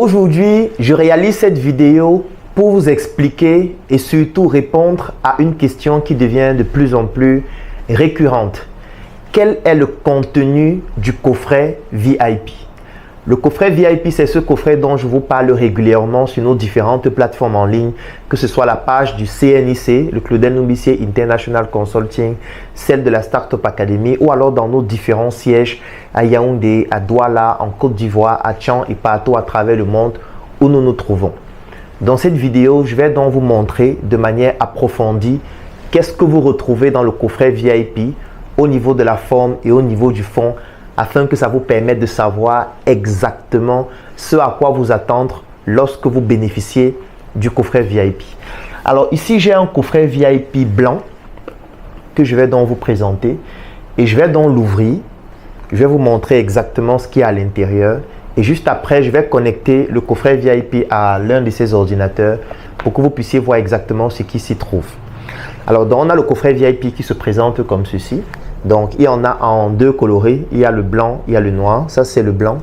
Aujourd'hui, je réalise cette vidéo pour vous expliquer et surtout répondre à une question qui devient de plus en plus récurrente. Quel est le contenu du coffret VIP? Le coffret VIP, c'est ce coffret dont je vous parle régulièrement sur nos différentes plateformes en ligne, que ce soit la page du CNIC, le Claudel Numbissier International Consulting, celle de la Startup Academy, ou alors dans nos différents sièges à Yaoundé, à Douala, en Côte d'Ivoire, à Tchang et partout à travers le monde où nous nous trouvons. Dans cette vidéo, je vais donc vous montrer de manière approfondie qu'est-ce que vous retrouvez dans le coffret VIP au niveau de la forme et au niveau du fond, afin que ça vous permette de savoir exactement ce à quoi vous attendre lorsque vous bénéficiez du coffret VIP. Alors ici, j'ai un coffret VIP blanc que je vais donc vous présenter et je vais donc l'ouvrir. Je vais vous montrer exactement ce qu'il y a à l'intérieur et juste après, je vais connecter le coffret VIP à l'un de ces ordinateurs pour que vous puissiez voir exactement ce qui s'y trouve. Alors, donc, on a le coffret VIP qui se présente comme ceci. Donc, il y en a en deux colorés. Il y a le blanc, il y a le noir. Ça, c'est le blanc.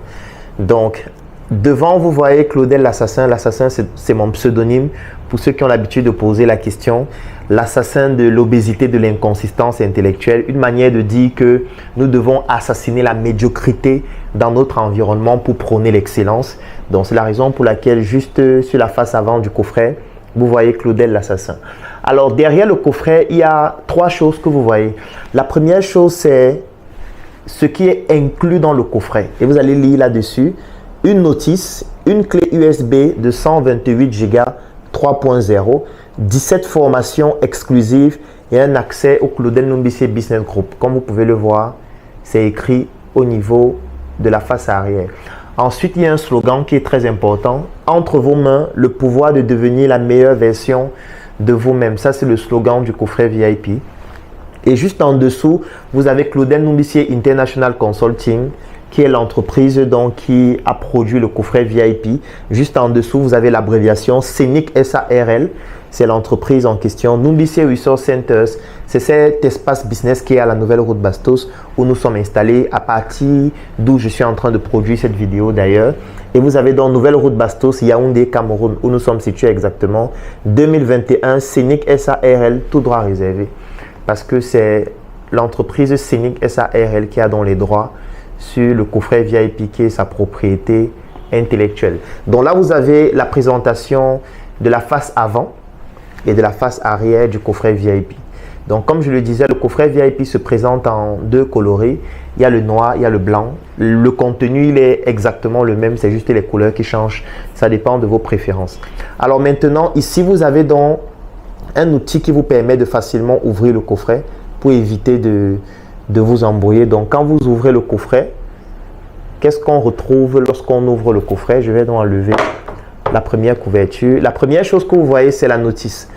Donc, devant, vous voyez Claudel l'assassin. L'assassin, c'est mon pseudonyme. Pour ceux qui ont l'habitude de poser la question, l'assassin de l'obésité, de l'inconsistance intellectuelle. Une manière de dire que nous devons assassiner la médiocrité dans notre environnement pour prôner l'excellence. Donc, c'est la raison pour laquelle, juste sur la face avant du coffret, vous voyez Claudel l'assassin. Alors, derrière le coffret, il y a trois choses que vous voyez. La première chose, c'est ce qui est inclus dans le coffret. Et vous allez lire là-dessus une notice, une clé USB de 128 Go 3.0, 17 formations exclusives et un accès au Claudel Numbissier Business Group. Comme vous pouvez le voir, c'est écrit au niveau de la face arrière. Ensuite, il y a un slogan qui est très important. Entre vos mains, le pouvoir de devenir la meilleure version de vous-même. Ça, c'est le slogan du coffret VIP. Et juste en dessous, vous avez Claudel Numbissier International Consulting, qui est l'entreprise qui a produit le coffret VIP. Juste en dessous, vous avez l'abréviation CENIC SARL. C'est l'entreprise en question. Numbissier Resource Centers, c'est cet espace business qui est à la Nouvelle Route Bastos où nous sommes installés, à partir d'où je suis en train de produire cette vidéo d'ailleurs. Et vous avez dans Nouvelle Route Bastos, Yaoundé, Cameroun, où nous sommes situés exactement. 2021, CENIC SARL, tout droit réservé. Parce que c'est l'entreprise CENIC SARL qui a donc les droits sur le coffret VIP qui est sa propriété intellectuelle. Donc là, vous avez la présentation de la face avant et de la face arrière du coffret VIP. Donc comme je le disais, le coffret VIP se présente en deux colorés. Il y a le noir, il y a le blanc. Le contenu, il est exactement le même, c'est juste les couleurs qui changent. Ça dépend de vos préférences. Alors maintenant, ici, vous avez donc un outil qui vous permet de facilement ouvrir le coffret pour éviter de vous embrouiller. Donc quand vous ouvrez le coffret, qu'est-ce qu'on retrouve lorsqu'on ouvre le coffret? Je vais donc enlever la première couverture. La première chose que vous voyez, c'est la notice.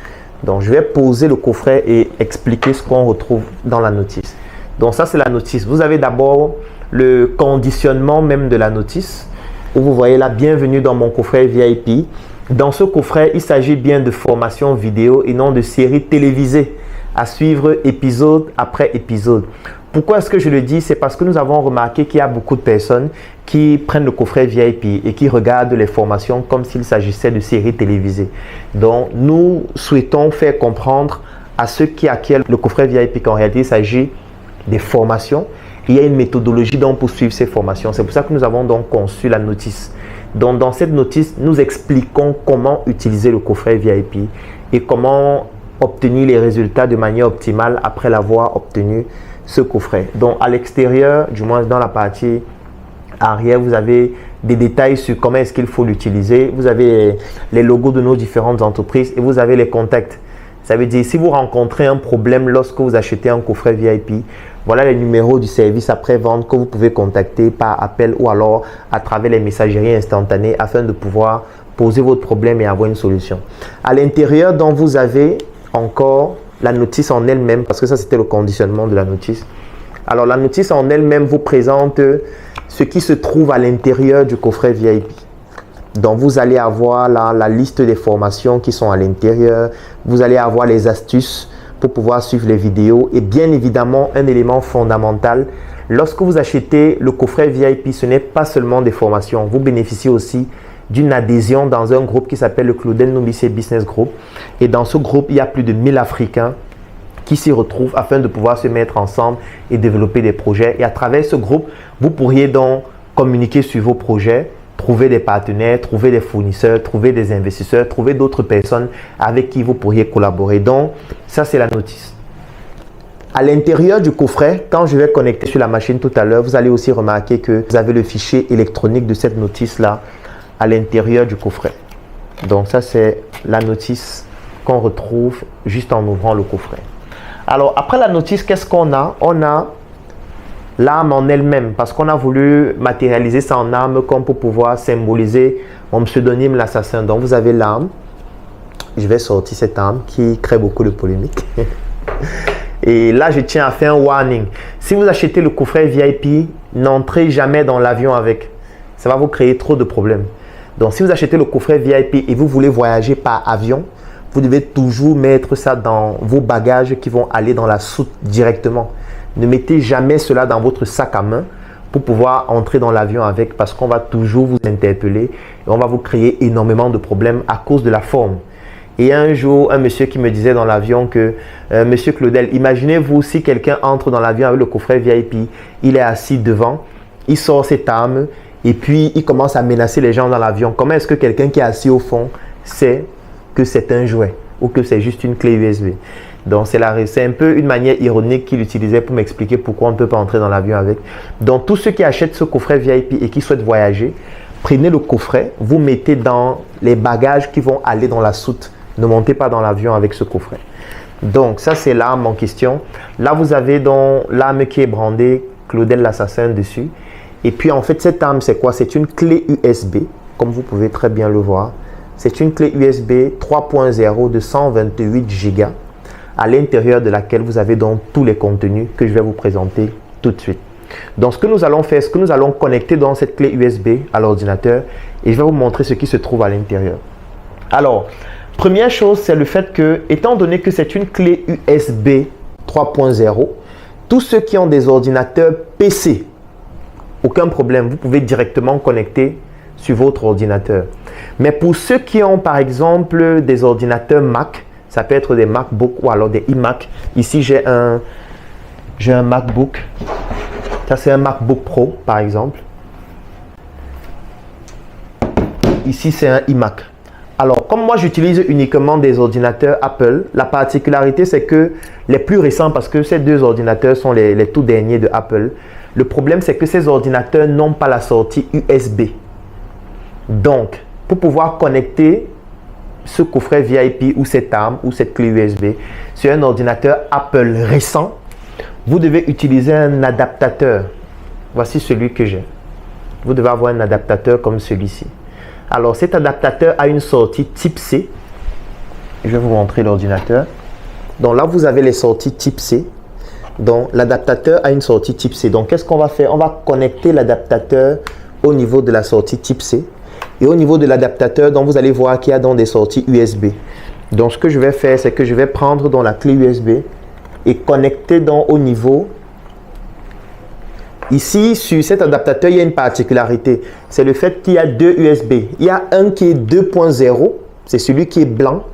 Donc, je vais poser le coffret et expliquer ce qu'on retrouve dans la notice. Donc, ça, c'est la notice. Vous avez d'abord le conditionnement même de la notice, où vous voyez la bienvenue dans mon coffret VIP. Dans ce coffret, il s'agit bien de formation vidéo et non de séries télévisées à suivre épisode après épisode. Pourquoi est-ce que je le dis? C'est parce que nous avons remarqué qu'il y a beaucoup de personnes qui prennent le coffret VIP et qui regardent les formations comme s'il s'agissait de séries télévisées. Donc, nous souhaitons faire comprendre à ceux qui acquièrent le coffret VIP qu'en réalité, il s'agit des formations. Il y a une méthodologie donc pour suivre ces formations. C'est pour ça que nous avons donc conçu la notice. Donc, dans cette notice, nous expliquons comment utiliser le coffret VIP et comment obtenir les résultats de manière optimale après l'avoir obtenu ce coffret. Donc à l'extérieur, du moins dans la partie arrière, vous avez des détails sur comment est-ce qu'il faut l'utiliser. Vous avez les logos de nos différentes entreprises et vous avez les contacts. Ça veut dire si vous rencontrez un problème lorsque vous achetez un coffret VIP, voilà les numéros du service après-vente que vous pouvez contacter par appel ou alors à travers les messageries instantanées afin de pouvoir poser votre problème et avoir une solution. À l'intérieur, donc vous avez encore la notice en elle-même, parce que ça c'était le conditionnement de la notice. Alors la notice en elle-même vous présente ce qui se trouve à l'intérieur du coffret VIP. Donc vous allez avoir la liste des formations qui sont à l'intérieur. Vous allez avoir les astuces pour pouvoir suivre les vidéos. Et bien évidemment, un élément fondamental, lorsque vous achetez le coffret VIP, ce n'est pas seulement des formations. Vous bénéficiez aussi d'une adhésion dans un groupe qui s'appelle le Claudel Numissé Business Group. Et dans ce groupe, il y a plus de 1000 Africains qui s'y retrouvent afin de pouvoir se mettre ensemble et développer des projets. Et à travers ce groupe, vous pourriez donc communiquer sur vos projets, trouver des partenaires, trouver des fournisseurs, trouver des investisseurs, trouver d'autres personnes avec qui vous pourriez collaborer. Donc, ça, c'est la notice. À l'intérieur du coffret, quand je vais connecter sur la machine tout à l'heure, vous allez aussi remarquer que vous avez le fichier électronique de cette notice-là à l'intérieur du coffret. Donc, ça, c'est la notice qu'on retrouve juste en ouvrant le coffret. Alors, après la notice, qu'est-ce qu'on a? On a l'arme en elle-même, parce qu'on a voulu matérialiser ça en arme comme pour pouvoir symboliser mon pseudonyme, l'assassin. Donc, vous avez l'arme. Je vais sortir cette arme qui crée beaucoup de polémiques. Et là, je tiens à faire un warning. Si vous achetez le coffret VIP, n'entrez jamais dans l'avion avec. Ça va vous créer trop de problèmes. Donc, si vous achetez le coffret VIP et vous voulez voyager par avion, vous devez toujours mettre ça dans vos bagages qui vont aller dans la soute directement. Ne mettez jamais cela dans votre sac à main pour pouvoir entrer dans l'avion avec, parce qu'on va toujours vous interpeller et on va vous créer énormément de problèmes à cause de la forme. Et un jour, un monsieur qui me disait dans l'avion que Monsieur Claudel, imaginez-vous si quelqu'un entre dans l'avion avec le coffret VIP, il est assis devant, il sort cette arme et puis il commence à menacer les gens dans l'avion. Comment est-ce que quelqu'un qui est assis au fond sait que c'est un jouet ou que c'est juste une clé USB? Donc, c'est un peu une manière ironique qu'il utilisait pour m'expliquer pourquoi on ne peut pas entrer dans l'avion avec. Donc, tous ceux qui achètent ce coffret VIP et qui souhaitent voyager, prenez le coffret, vous mettez dans les bagages qui vont aller dans la soute. Ne montez pas dans l'avion avec ce coffret. Donc, ça, c'est l'arme en question. Là, vous avez donc l'arme qui est brandée Claudel l'assassin dessus. Et puis, en fait, cette arme, c'est quoi? C'est une clé USB, comme vous pouvez très bien le voir. C'est une clé USB 3.0 de 128 Go, à l'intérieur de laquelle vous avez donc tous les contenus que je vais vous présenter tout de suite. Donc, ce que nous allons faire, c'est que nous allons connecter dans cette clé USB à l'ordinateur et je vais vous montrer ce qui se trouve à l'intérieur. Alors, première chose, c'est le fait que, étant donné que c'est une clé USB 3.0, tous ceux qui ont des ordinateurs PC, aucun problème, vous pouvez directement connecter sur votre ordinateur. Mais pour ceux qui ont par exemple des ordinateurs Mac, ça peut être des MacBook ou alors des iMac. Ici, j'ai un MacBook. Ça, c'est un MacBook Pro, par exemple. Ici, c'est un iMac. Alors, comme moi, j'utilise uniquement des ordinateurs Apple, la particularité, c'est que les plus récents, parce que ces deux ordinateurs sont les tout derniers de Apple, le problème, c'est que ces ordinateurs n'ont pas la sortie USB. Donc, pour pouvoir connecter ce coffret VIP ou cette arme ou cette clé USB sur un ordinateur Apple récent, vous devez utiliser un adaptateur. Voici celui que j'ai. Vous devez avoir un adaptateur comme celui-ci. Alors, cet adaptateur a une sortie type C. Je vais vous montrer l'ordinateur. Donc là, vous avez les sorties type C. Donc, l'adaptateur a une sortie type C. Donc, qu'est-ce qu'on va faire? On va connecter l'adaptateur au niveau de la sortie type C. Et au niveau de l'adaptateur, donc vous allez voir qu'il y a donc des sorties USB. Donc, ce que je vais faire, c'est que je vais prendre dans la clé USB et connecter donc au niveau. Ici, sur cet adaptateur, il y a une particularité. C'est le fait qu'il y a deux USB. Il y a un qui est 2.0, c'est celui qui est blanc.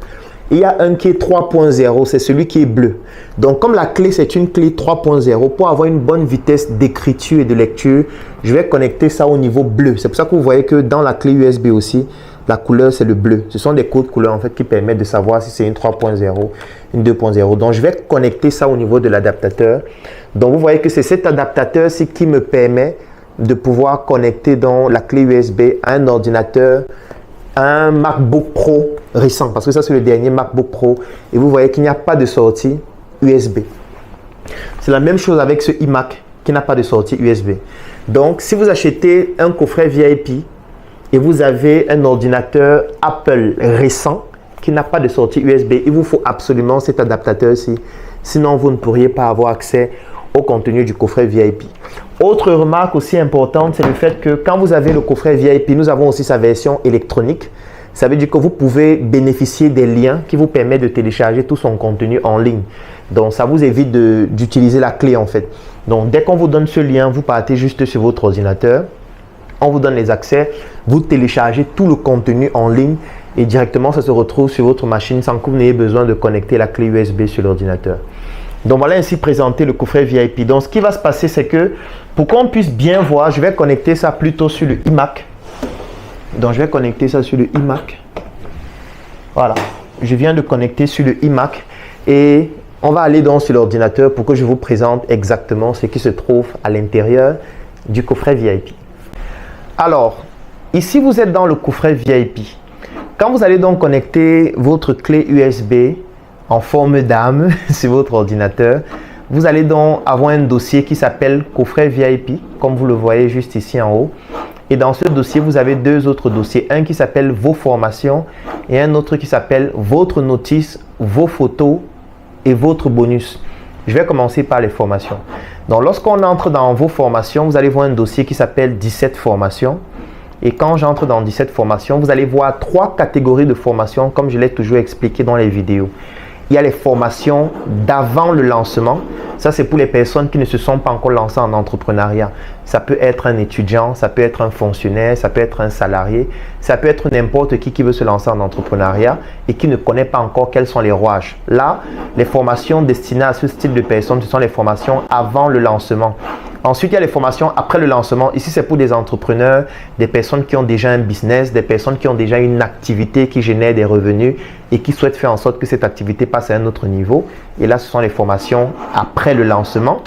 Et il y a un qui est 3.0, c'est celui qui est bleu. Donc, comme la clé, c'est une clé 3.0, pour avoir une bonne vitesse d'écriture et de lecture, je vais connecter ça au niveau bleu. C'est pour ça que vous voyez que dans la clé USB aussi, la couleur, c'est le bleu. Ce sont des codes couleurs en fait qui permettent de savoir si c'est une 3.0, une 2.0. Donc, je vais connecter ça au niveau de l'adaptateur. Donc, vous voyez que c'est cet adaptateur-ci qui me permet de pouvoir connecter dans la clé USB à un ordinateur, un MacBook Pro récent, parce que ça c'est le dernier MacBook Pro et vous voyez qu'il n'y a pas de sortie USB. C'est la même chose avec ce iMac qui n'a pas de sortie USB. Donc, si vous achetez un coffret VIP et vous avez un ordinateur Apple récent qui n'a pas de sortie USB, il vous faut absolument cet adaptateur-ci. Sinon, vous ne pourriez pas avoir accès au contenu du coffret VIP. Autre remarque aussi importante, c'est le fait que quand vous avez le coffret VIP, nous avons aussi sa version électronique. Ça veut dire que vous pouvez bénéficier des liens qui vous permettent de télécharger tout son contenu en ligne. Donc, ça vous évite d'utiliser la clé en fait. Donc, dès qu'on vous donne ce lien, vous partez juste sur votre ordinateur. On vous donne les accès. vous téléchargez tout le contenu en ligne et directement ça se retrouve sur votre machine sans que vous n'ayez besoin de connecter la clé USB sur l'ordinateur. Donc voilà ainsi présenté le coffret VIP. Donc ce qui va se passer, c'est que pour qu'on puisse bien voir, je vais connecter ça plutôt sur le iMac. Donc je vais connecter ça sur le iMac. Voilà, je viens de connecter sur le iMac et on va aller donc sur l'ordinateur pour que je vous présente exactement ce qui se trouve à l'intérieur du coffret VIP. Alors, ici vous êtes dans le coffret VIP. Quand vous allez donc connecter votre clé USB en forme d'âme sur votre ordinateur, vous allez donc avoir un dossier qui s'appelle coffret VIP, comme vous le voyez juste ici en haut. Et dans ce dossier, vous avez deux autres dossiers, un qui s'appelle vos formations et un autre qui s'appelle votre notice, vos photos et votre bonus. Je vais commencer par les formations. Donc, lorsqu'on entre dans vos formations, vous allez voir un dossier qui s'appelle 17 formations. Et quand j'entre dans 17 formations, vous allez voir trois catégories de formations, comme je l'ai toujours expliqué dans les vidéos. Il y a les formations d'avant le lancement. Ça, c'est pour les personnes qui ne se sont pas encore lancées en entrepreneuriat. Ça peut être un étudiant, ça peut être un fonctionnaire, ça peut être un salarié, ça peut être n'importe qui veut se lancer en entrepreneuriat et qui ne connaît pas encore quels sont les rouages. Là, les formations destinées à ce style de personnes, ce sont les formations avant le lancement. Ensuite, il y a les formations après le lancement. Ici, c'est pour des entrepreneurs, des personnes qui ont déjà un business, des personnes qui ont déjà une activité qui génère des revenus et qui souhaitent faire en sorte que cette activité passe à un autre niveau. Et là, ce sont les formations après le lancement.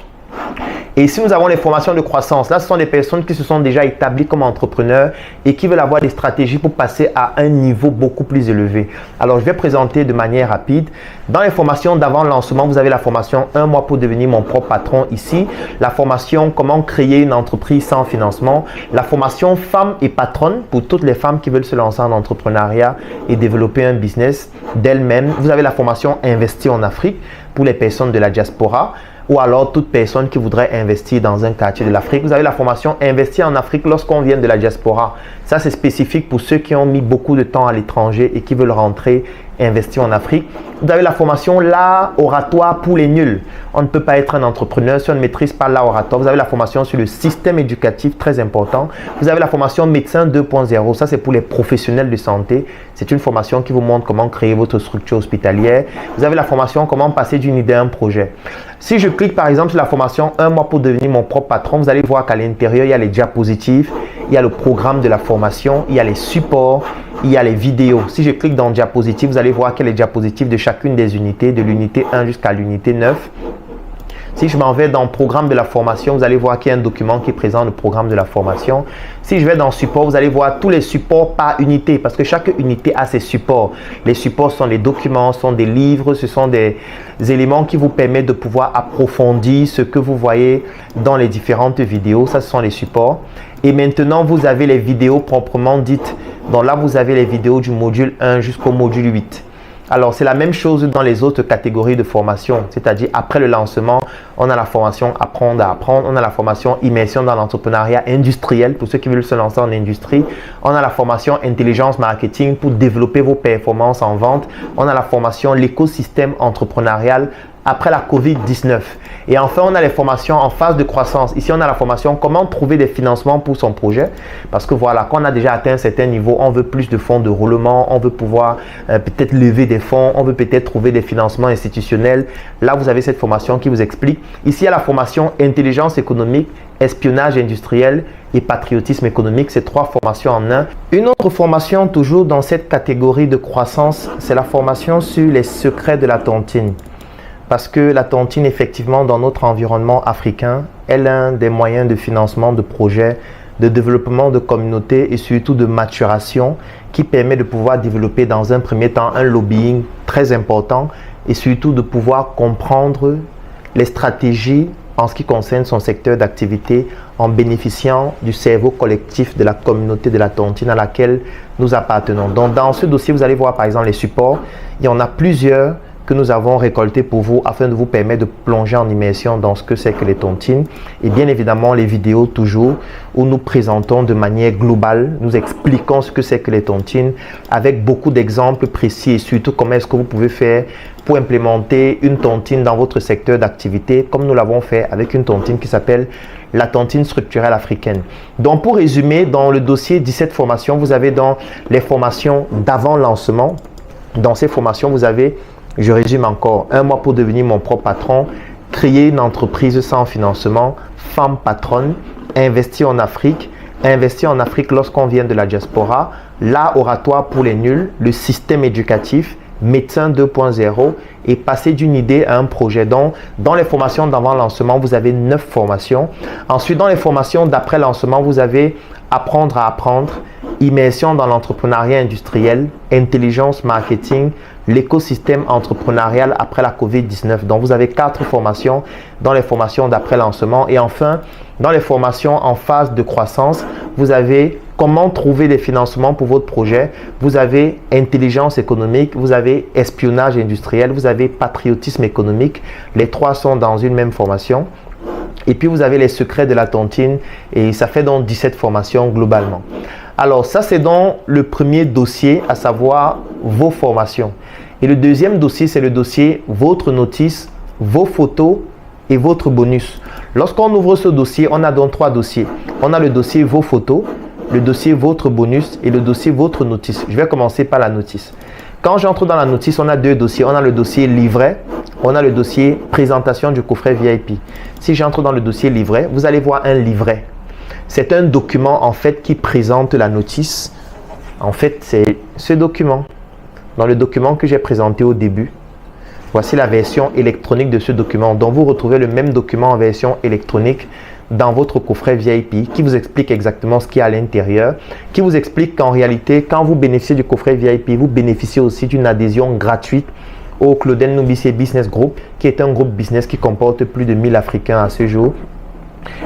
Et ici, nous avons les formations de croissance. Là, ce sont des personnes qui se sont déjà établies comme entrepreneurs et qui veulent avoir des stratégies pour passer à un niveau beaucoup plus élevé. Alors, je vais présenter de manière rapide. Dans les formations d'avant le lancement, vous avez la formation 1 mois pour devenir mon propre patron ici. La formation comment créer une entreprise sans financement. La formation femmes et patronnes pour toutes les femmes qui veulent se lancer en entrepreneuriat et développer un business d'elles-mêmes. Vous avez la formation investir en Afrique pour les personnes de la diaspora, ou alors toute personne qui voudrait investir dans un quartier de l'Afrique. Vous avez la formation investir en Afrique lorsqu'on vient de la diaspora. Ça, c'est spécifique pour ceux qui ont mis beaucoup de temps à l'étranger et qui veulent rentrer investir en Afrique. Vous avez la formation l'art oratoire pour les nuls. On ne peut pas être un entrepreneur si on ne maîtrise pas l'art oratoire. Vous avez la formation sur le système éducatif, très important. Vous avez la formation médecin 2.0. Ça, c'est pour les professionnels de santé. C'est une formation qui vous montre comment créer votre structure hospitalière. Vous avez la formation comment passer d'une idée à un projet. Si je clique par exemple sur la formation 1 mois pour devenir mon propre patron, vous allez voir qu'à l'intérieur, il y a les diapositives, il y a le programme de la formation, il y a les supports, il y a les vidéos. Si je clique dans diapositives, vous allez voir qu'il y a les diapositives de chacune des unités, de l'unité 1 jusqu'à l'unité 9. Si je m'en vais dans le programme de la formation, vous allez voir qu'il y a un document qui présente le programme de la formation. Si je vais dans support, vous allez voir tous les supports par unité parce que chaque unité a ses supports. Les supports sont les documents, sont des livres, ce sont des éléments qui vous permettent de pouvoir approfondir ce que vous voyez dans les différentes vidéos. Ça, ce sont les supports. Et maintenant, vous avez les vidéos proprement dites. Donc là, vous avez les vidéos du module 1 jusqu'au module 8. Alors, c'est la même chose dans les autres catégories de formation, c'est-à-dire après le lancement, on a la formation apprendre à apprendre, on a la formation immersion dans l'entrepreneuriat industriel pour ceux qui veulent se lancer en industrie, on a la formation intelligence marketing pour développer vos performances en vente, on a la formation l'écosystème entrepreneurial après la COVID-19. Et enfin, on a les formations en phase de croissance. Ici, on a la formation comment trouver des financements pour son projet. Parce que voilà, quand on a déjà atteint un certain niveau, on veut plus de fonds de roulement, on veut pouvoir peut-être lever des fonds, on veut peut-être trouver des financements institutionnels. Là, vous avez cette formation qui vous explique. Ici, il y a la formation intelligence économique, espionnage industriel et patriotisme économique. C'est trois formations en un. Une autre formation toujours dans cette catégorie de croissance, c'est la formation sur les secrets de la tontine. Parce que la tontine, effectivement, dans notre environnement africain, est l'un des moyens de financement de projets, de développement de communautés et surtout de maturation qui permet de pouvoir développer dans un premier temps un lobbying très important et surtout de pouvoir comprendre les stratégies en ce qui concerne son secteur d'activité en bénéficiant du cerveau collectif de la communauté de la tontine à laquelle nous appartenons. Donc, dans ce dossier, vous allez voir par exemple les supports. Il y en a plusieurs que nous avons récolté pour vous afin de vous permettre de plonger en immersion dans ce que c'est que les tontines. Et bien évidemment, les vidéos toujours où nous présentons de manière globale, nous expliquons ce que c'est que les tontines avec beaucoup d'exemples précis et surtout comment est-ce que vous pouvez faire pour implémenter une tontine dans votre secteur d'activité comme nous l'avons fait avec une tontine qui s'appelle la tontine structurelle africaine. Donc pour résumer, dans le dossier 17 formations, vous avez dans les formations d'avant lancement. Dans ces formations, vous avez, je résume encore, 1 mois pour devenir mon propre patron, créer une entreprise sans financement, femme patronne, investir en Afrique lorsqu'on vient de la diaspora, l'art oratoire pour les nuls, le système éducatif, médecin 2.0 et passer d'une idée à un projet. Donc, dans les formations d'avant lancement, vous avez 9 formations. Ensuite, dans les formations d'après lancement, vous avez apprendre à apprendre, immersion dans l'entrepreneuriat industriel, intelligence marketing, l'écosystème entrepreneurial après la COVID-19. Donc, vous avez 4 formations dans les formations d'après lancement. Et enfin, dans les formations en phase de croissance, vous avez comment trouver des financements pour votre projet. Vous avez intelligence économique, vous avez espionnage industriel, vous avez patriotisme économique. Les 3 sont dans une même formation. Et puis, vous avez les secrets de la tontine et ça fait donc 17 formations globalement. Alors, ça, c'est donc le premier dossier, à savoir vos formations. Et le deuxième dossier, c'est le dossier votre notice, vos photos et votre bonus. Lorsqu'on ouvre ce dossier, on a donc 3 dossiers. On a le dossier vos photos, le dossier votre bonus et le dossier votre notice. Je vais commencer par la notice. Quand j'entre dans la notice, on a 2 dossiers. On a le dossier livret, on a le dossier présentation du coffret VIP. Si j'entre dans le dossier livret, vous allez voir un livret. C'est un document en fait qui présente la notice. En fait, c'est ce document. Dans le document que j'ai présenté au début, voici la version électronique de ce document. Donc, vous retrouvez le même document en version électronique dans votre coffret VIP qui vous explique exactement ce qu'il y a à l'intérieur, qui vous explique qu'en réalité, quand vous bénéficiez du coffret VIP, vous bénéficiez aussi d'une adhésion gratuite au Claudel Numbissier Business Group, qui est un groupe business qui comporte plus de 1000 Africains à ce jour.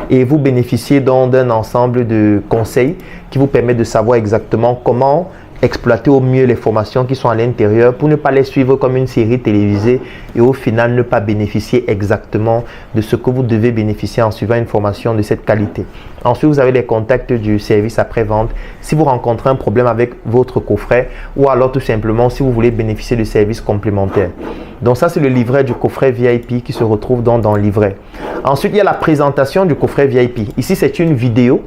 Et vous bénéficiez donc d'un ensemble de conseils qui vous permettent de savoir exactement comment exploiter au mieux les formations qui sont à l'intérieur pour ne pas les suivre comme une série télévisée et au final ne pas bénéficier exactement de ce que vous devez bénéficier en suivant une formation de cette qualité. Ensuite, vous avez les contacts du service après-vente si vous rencontrez un problème avec votre coffret ou alors tout simplement si vous voulez bénéficier de services complémentaires. Donc ça, c'est le livret du coffret VIP qui se retrouve donc dans le livret. Ensuite, il y a la présentation du coffret VIP. Ici, c'est une vidéo.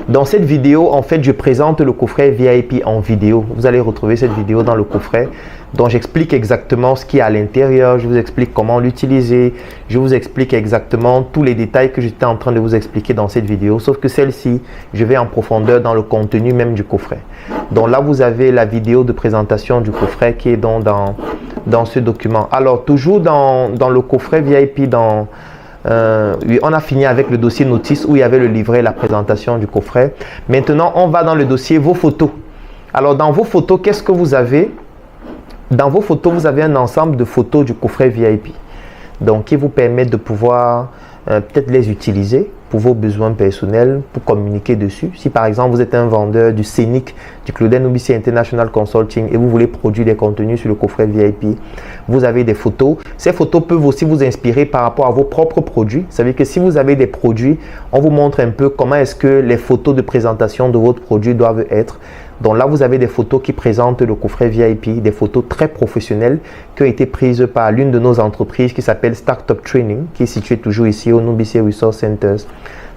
Dans cette vidéo, en fait, je présente le coffret VIP en vidéo. Vous allez retrouver cette vidéo dans le coffret dont j'explique exactement ce qu'il y a à l'intérieur. Je vous explique comment l'utiliser. Je vous explique exactement tous les détails que j'étais en train de vous expliquer dans cette vidéo. Sauf que celle-ci, je vais en profondeur dans le contenu même du coffret. Donc là, vous avez la vidéo de présentation du coffret qui est donc dans ce document. Alors, toujours dans le coffret VIP, oui, on a fini avec le dossier notice où il y avait le livret et la présentation du coffret. Maintenant, on va dans le dossier vos photos. Alors, dans vos photos, qu'est-ce que vous avez? Dans vos photos, vous avez un ensemble de photos du coffret VIP. Donc, qui vous permet de pouvoir peut-être les utiliser pour vos besoins personnels, pour communiquer dessus. Si par exemple, vous êtes un vendeur du scénic, du Claudel Numbissier International Consulting et vous voulez produire des contenus sur le coffret VIP, vous avez des photos. Ces photos peuvent aussi vous inspirer par rapport à vos propres produits. Ça veut dire que si vous avez des produits, on vous montre un peu comment est-ce que les photos de présentation de votre produit doivent être. Donc là, vous avez des photos qui présentent le coffret VIP, des photos très professionnelles qui ont été prises par l'une de nos entreprises qui s'appelle Startup Training, qui est située toujours ici au Numbissier Resource Centers.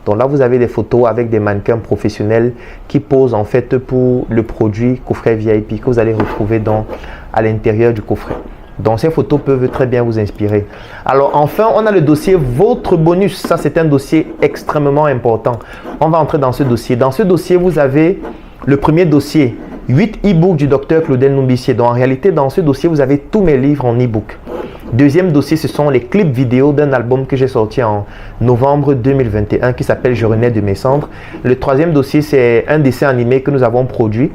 Donc là, vous avez des photos avec des mannequins professionnels qui posent en fait pour le produit coffret VIP que vous allez retrouver à l'intérieur du coffret. Donc ces photos peuvent très bien vous inspirer. Alors enfin, on a le dossier votre bonus. Ça, c'est un dossier extrêmement important. On va entrer dans ce dossier. Dans ce dossier, vous avez le premier dossier, 8 e-books du docteur Claudel Numbissier. Donc en réalité, dans ce dossier, vous avez tous mes livres en e-book. Deuxième dossier, ce sont les clips vidéo d'un album que j'ai sorti en novembre 2021 qui s'appelle Je renais de mes cendres. Le troisième dossier, c'est un dessin animé que nous avons produit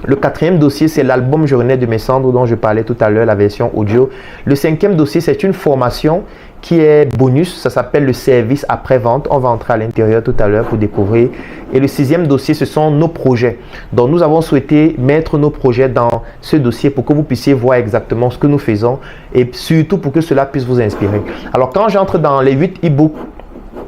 Le quatrième dossier, c'est l'album Je renais de mes cendres dont je parlais tout à l'heure, la version audio. Le cinquième dossier, c'est une formation qui est bonus. Ça s'appelle le service après-vente. On va entrer à l'intérieur tout à l'heure pour découvrir. Et le sixième dossier, ce sont nos projets. Donc, nous avons souhaité mettre nos projets dans ce dossier pour que vous puissiez voir exactement ce que nous faisons et surtout pour que cela puisse vous inspirer. Alors, quand j'entre dans les 8 e-books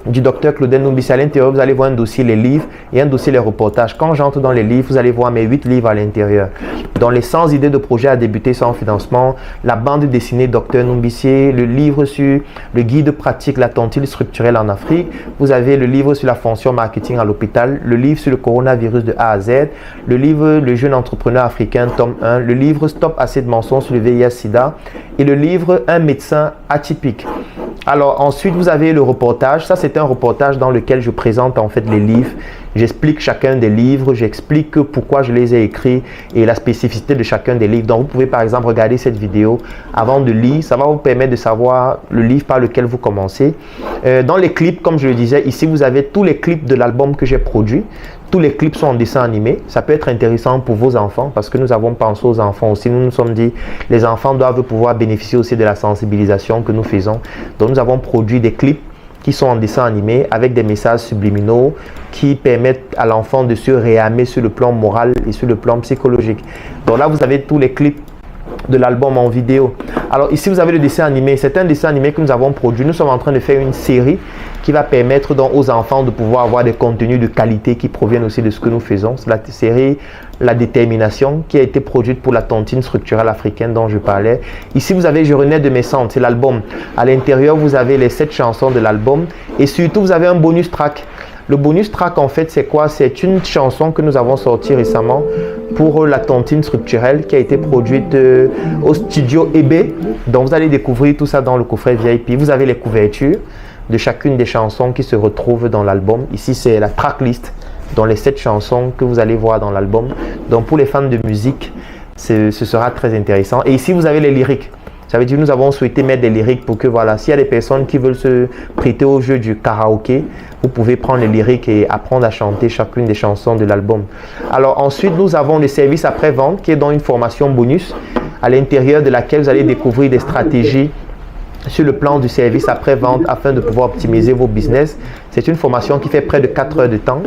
du docteur Claudel Numbissi, à l'intérieur, vous allez voir un dossier les livres et un dossier les reportages. Quand j'entre dans les livres, vous allez voir mes 8 livres à l'intérieur. Dans les 100 idées de projets à débuter sans financement, la bande dessinée docteur Numbissi, le livre sur le guide pratique la tontine structurelle en Afrique, vous avez le livre sur la fonction marketing à l'hôpital, le livre sur le coronavirus de A à Z, le livre Le jeune entrepreneur africain tome 1, le livre Stop assez de mensonges sur le VIH-Sida et le livre Un médecin atypique. Alors ensuite, vous avez le reportage. Ça, c'est un reportage dans lequel je présente en fait les livres. J'explique chacun des livres, j'explique pourquoi je les ai écrits et la spécificité de chacun des livres. Donc, vous pouvez par exemple regarder cette vidéo avant de lire. Ça va vous permettre de savoir le livre par lequel vous commencez. Dans les clips, comme je le disais, ici, vous avez tous les clips de l'album que j'ai produit. Tous les clips sont en dessin animé. Ça peut être intéressant pour vos enfants parce que nous avons pensé aux enfants aussi. Nous nous sommes dit, les enfants doivent pouvoir bénéficier aussi de la sensibilisation que nous faisons. Donc, nous avons produit des clips qui sont en dessin animé avec des messages subliminaux qui permettent à l'enfant de se réarmer sur le plan moral et sur le plan psychologique. Donc là, vous avez tous les clips de l'album en vidéo. Alors ici, vous avez le dessin animé. C'est un dessin animé que nous avons produit. Nous sommes en train de faire une série qui va permettre donc aux enfants de pouvoir avoir des contenus de qualité qui proviennent aussi de ce que nous faisons. C'est la série La Détermination qui a été produite pour la tontine structurelle africaine dont je parlais. Ici, vous avez Je renais de mes cendres, c'est l'album. À l'intérieur, vous avez les 7 chansons de l'album et surtout, vous avez un bonus track. Le bonus track, en fait, c'est quoi? C'est une chanson que nous avons sortie récemment pour la tontine structurelle qui a été produite au studio EB. Donc, vous allez découvrir tout ça dans le coffret VIP. Vous avez les couvertures de chacune des chansons qui se retrouvent dans l'album. Ici, c'est la tracklist dans les 7 chansons que vous allez voir dans l'album. Donc, pour les fans de musique, ce sera très intéressant. Et ici, vous avez les lyriques. Ça veut dire que nous avons souhaité mettre des lyriques pour que, voilà, s'il y a des personnes qui veulent se prêter au jeu du karaoké, vous pouvez prendre les lyriques et apprendre à chanter chacune des chansons de l'album. Alors ensuite, nous avons le service après-vente qui est dans une formation bonus à l'intérieur de laquelle vous allez découvrir des stratégies sur le plan du service après-vente afin de pouvoir optimiser vos business. C'est une formation qui fait près de 4 heures de temps.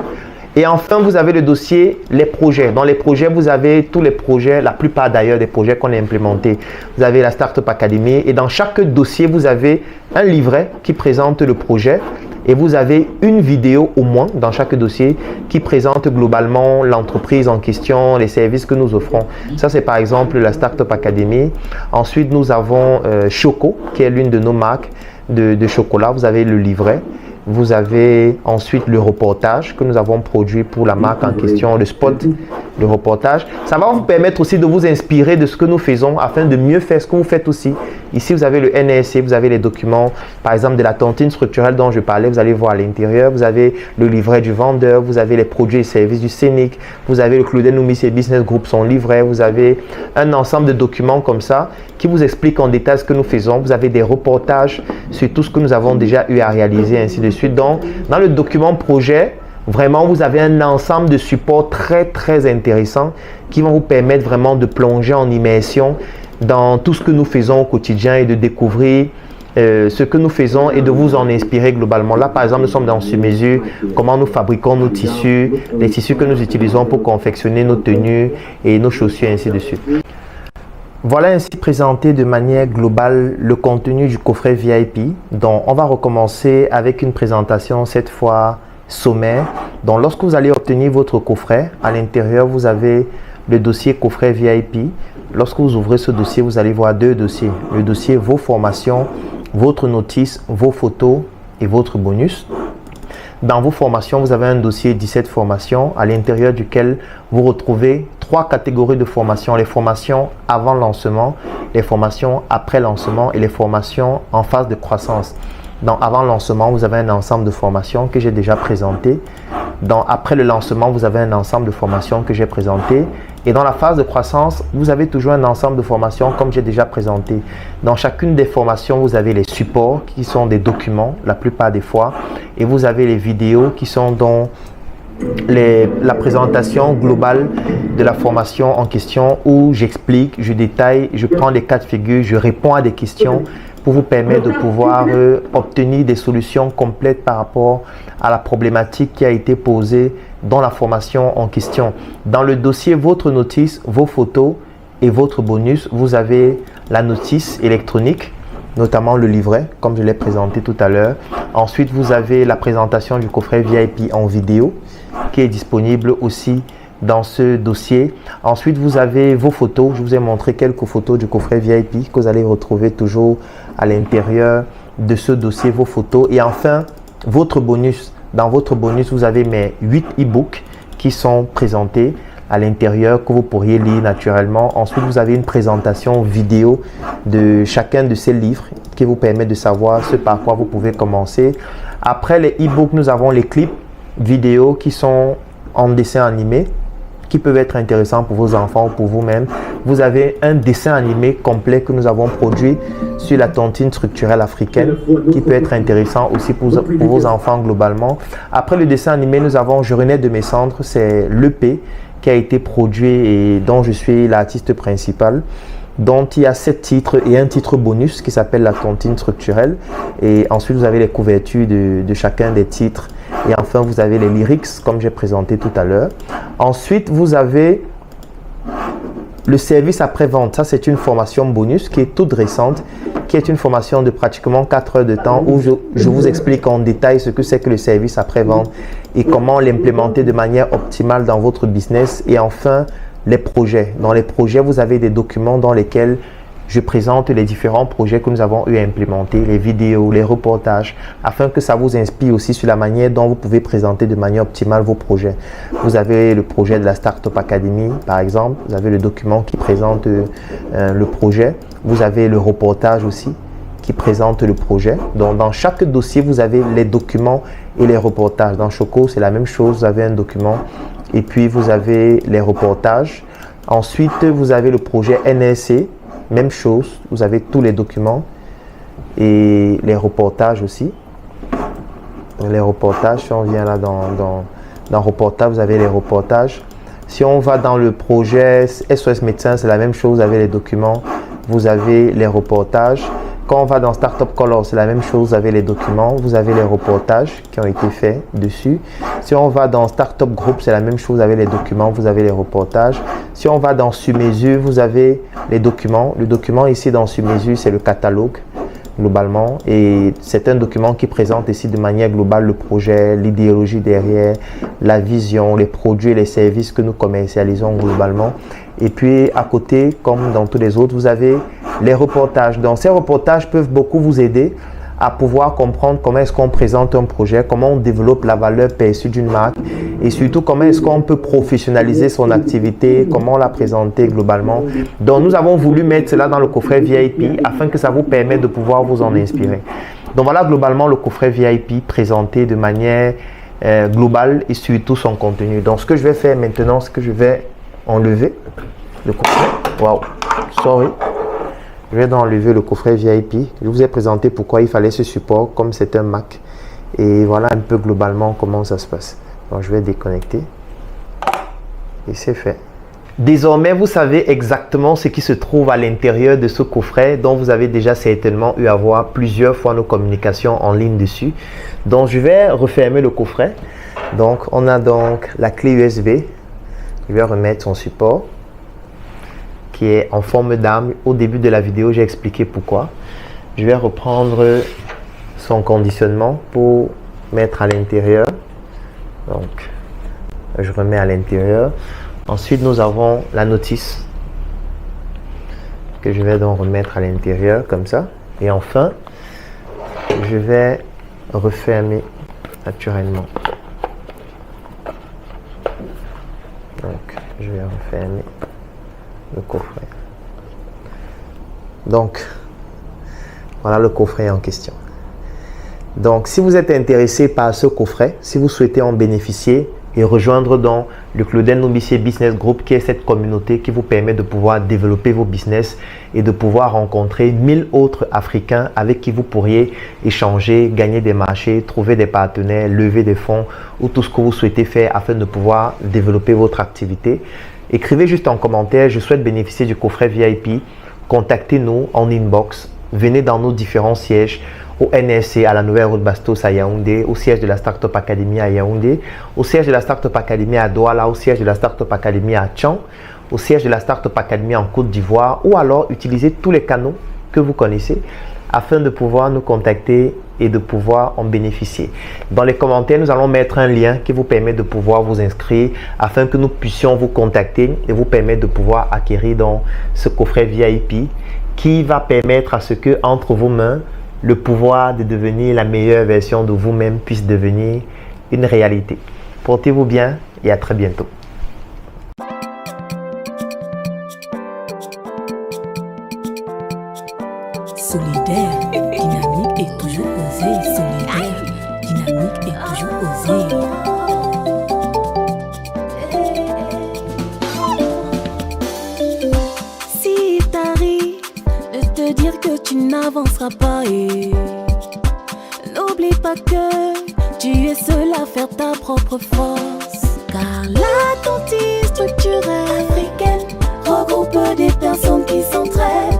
Et enfin, vous avez le dossier les projets. Dans les projets, vous avez tous les projets, la plupart d'ailleurs des projets qu'on a implémentés. Vous avez la Startup Academy et dans chaque dossier, vous avez un livret qui présente le projet et vous avez une vidéo au moins dans chaque dossier qui présente globalement l'entreprise en question, les services que nous offrons. Ça, c'est par exemple la Startup Academy. Ensuite, nous avons Choco, qui est l'une de nos marques de chocolat. Vous avez le livret. Vous avez ensuite le reportage que nous avons produit pour la marque en question, le spot, le reportage. Ça va vous permettre aussi de vous inspirer de ce que nous faisons afin de mieux faire ce que vous faites aussi. Ici, vous avez le NRC, vous avez les documents, par exemple de la tontine structurelle dont je parlais, vous allez voir à l'intérieur. Vous avez le livret du vendeur, vous avez les produits et services du Scénic, vous avez le Claudel Numbissi Business Group, son livret, vous avez un ensemble de documents comme ça qui vous expliquent en détail ce que nous faisons. Vous avez des reportages sur tout ce que nous avons déjà eu à réaliser, ainsi de suite. Donc, dans le document projet, vraiment, vous avez un ensemble de supports très intéressants qui vont vous permettre vraiment de plonger en immersion dans tout ce que nous faisons au quotidien et de découvrir ce que nous faisons et de vous en inspirer globalement. Là, par exemple, nous sommes dans Sur Mesure, comment nous fabriquons nos tissus, les tissus que nous utilisons pour confectionner nos tenues et nos chaussures, ainsi de suite. Voilà ainsi présenté de manière globale le contenu du coffret VIP. Donc, on va recommencer avec une présentation cette fois sommaire. Donc, lorsque vous allez obtenir votre coffret, à l'intérieur, vous avez le dossier coffret VIP. Lorsque vous ouvrez ce dossier, vous allez voir 2 dossiers. Le dossier vos formations, votre notice, vos photos et votre bonus. Dans vos formations, vous avez un dossier 17 formations à l'intérieur duquel vous retrouvez 3 catégories de formations. Les formations avant lancement, les formations après lancement et les formations en phase de croissance. Dans avant lancement, vous avez un ensemble de formations que j'ai déjà présenté. Dans après le lancement, vous avez un ensemble de formations que j'ai présenté. Et dans la phase de croissance, vous avez toujours un ensemble de formations comme j'ai déjà présenté. Dans chacune des formations, vous avez les supports qui sont des documents la plupart des fois. Et vous avez les vidéos qui sont dans la présentation globale de la formation en question où j'explique, je détaille, je prends des cas de figure, je réponds à des questions pour vous permettre de pouvoir obtenir des solutions complètes par rapport à la problématique qui a été posée dans la formation en question. Dans le dossier Votre notice, vos photos et votre bonus, vous avez la notice électronique, notamment le livret, comme je l'ai présenté tout à l'heure. Ensuite, vous avez la présentation du coffret VIP en vidéo qui est disponible aussi dans ce dossier. Ensuite, vous avez vos photos. Je vous ai montré quelques photos du coffret VIP que vous allez retrouver toujours à l'intérieur de ce dossier, vos photos. Et enfin, votre bonus. Dans votre bonus, vous avez mes 8 e-books qui sont présentés à l'intérieur que vous pourriez lire naturellement. Ensuite, vous avez une présentation vidéo de chacun de ces livres qui vous permet de savoir ce par quoi vous pouvez commencer. Après les e-books, nous avons les clips vidéo qui sont en dessin animé, qui peuvent être intéressants pour vos enfants ou pour vous-même. Vous avez un dessin animé complet que nous avons produit sur la tontine structurelle africaine qui peut être intéressant aussi pour vos enfants globalement. Après le dessin animé, nous avons Je renais de mes cendres, c'est l'EP qui a été produit et dont je suis l'artiste principal, dont il y a 7 titres et un titre bonus qui s'appelle La tontine structurelle. Et ensuite, vous avez les couvertures de chacun des titres. Et enfin, vous avez les lyrics, comme j'ai présenté tout à l'heure. Ensuite, vous avez le service après-vente. Ça, c'est une formation bonus qui est toute récente, qui est une formation de pratiquement 4 heures de temps où je vous explique en détail ce que c'est que le service après-vente et comment l'implémenter de manière optimale dans votre business. Et enfin, les projets. Dans les projets, vous avez des documents dans lesquels je présente les différents projets que nous avons eu à implémenter, les vidéos, les reportages, afin que ça vous inspire aussi sur la manière dont vous pouvez présenter de manière optimale vos projets. Vous avez le projet de la Startup Academy, par exemple. Vous avez le document qui présente le projet. Vous avez le reportage aussi qui présente le projet. Donc, dans chaque dossier, vous avez les documents et les reportages. Dans Choco, c'est la même chose. Vous avez un document et puis vous avez les reportages. Ensuite, vous avez le projet NSC. Même chose, vous avez tous les documents et les reportages aussi. Les reportages, si on vient là dans reportage, vous avez les reportages. Si on va dans le projet SOS Médecins, c'est la même chose, vous avez les documents, vous avez les reportages. Quand on va dans Startup Color, c'est la même chose, vous avez les documents, vous avez les reportages qui ont été faits dessus. Si on va dans Startup Group, c'est la même chose, vous avez les documents, vous avez les reportages. Si on va dans Sur Mesure, vous avez les documents. Le document ici dans Sur Mesure, c'est le catalogue globalement. Et c'est un document qui présente ici de manière globale le projet, l'idéologie derrière, la vision, les produits et les services que nous commercialisons globalement. Et puis à côté, comme dans tous les autres, vous avez les reportages. Donc ces reportages peuvent beaucoup vous aider à pouvoir comprendre comment est-ce qu'on présente un projet, comment on développe la valeur perçue d'une marque et surtout comment est-ce qu'on peut professionnaliser son activité, comment la présenter globalement. Donc nous avons voulu mettre cela dans le coffret VIP afin que ça vous permette de pouvoir vous en inspirer. Donc voilà globalement le coffret VIP présenté de manière globale et surtout son contenu. Donc ce que je vais faire maintenant, c'est que je vais enlever le coffret. Waouh, sorry. Je vais enlever le coffret VIP. Je vous ai présenté pourquoi il fallait ce support comme c'est un Mac. Et voilà un peu globalement comment ça se passe. Donc je vais déconnecter. Et c'est fait. Désormais, vous savez exactement ce qui se trouve à l'intérieur de ce coffret dont vous avez déjà certainement eu à voir plusieurs fois nos communications en ligne dessus. Donc je vais refermer le coffret. Donc on a donc la clé USB. Je vais remettre son support qui est en forme d'arme. Au début de la vidéo, j'ai expliqué pourquoi. Je vais reprendre son conditionnement pour mettre à l'intérieur. Donc, je remets à l'intérieur. Ensuite, nous avons la notice que je vais donc remettre à l'intérieur comme ça. Et enfin, je vais refermer naturellement. Donc, je vais refermer le coffret. Donc, voilà le coffret en question. Donc, si vous êtes intéressé par ce coffret, si vous souhaitez en bénéficier, et rejoindre donc le Claudel Nobissier Business Group, qui est cette communauté qui vous permet de pouvoir développer vos business et de pouvoir rencontrer 1000 autres Africains avec qui vous pourriez échanger, gagner des marchés, trouver des partenaires, lever des fonds ou tout ce que vous souhaitez faire afin de pouvoir développer votre activité. Écrivez juste en commentaire, je souhaite bénéficier du coffret VIP. Contactez-nous en inbox, venez dans nos différents sièges au NSC à la Nouvelle Route Bastos à Yaoundé, au siège de la Startup Academy à Yaoundé, au siège de la Startup Academy à Douala, au siège de la Startup Academy à Tchang, au siège de la Startup Academy en Côte d'Ivoire, ou alors utilisez tous les canaux que vous connaissez afin de pouvoir nous contacter et de pouvoir en bénéficier. Dans les commentaires, nous allons mettre un lien qui vous permet de pouvoir vous inscrire afin que nous puissions vous contacter et vous permettre de pouvoir acquérir dans ce coffret VIP qui va permettre à ce que entre vos mains, le pouvoir de devenir la meilleure version de vous-même puisse devenir une réalité. Portez-vous bien et à très bientôt. Solidaire, dynamique et toujours osé. Solidaire, dynamique et toujours osé. Si t'arrive de te dire que tu n'avanceras pas, et n'oublie pas que tu es seul à faire ta propre force. Car la tontine structurelle africaine regroupe des personnes qui s'entraident.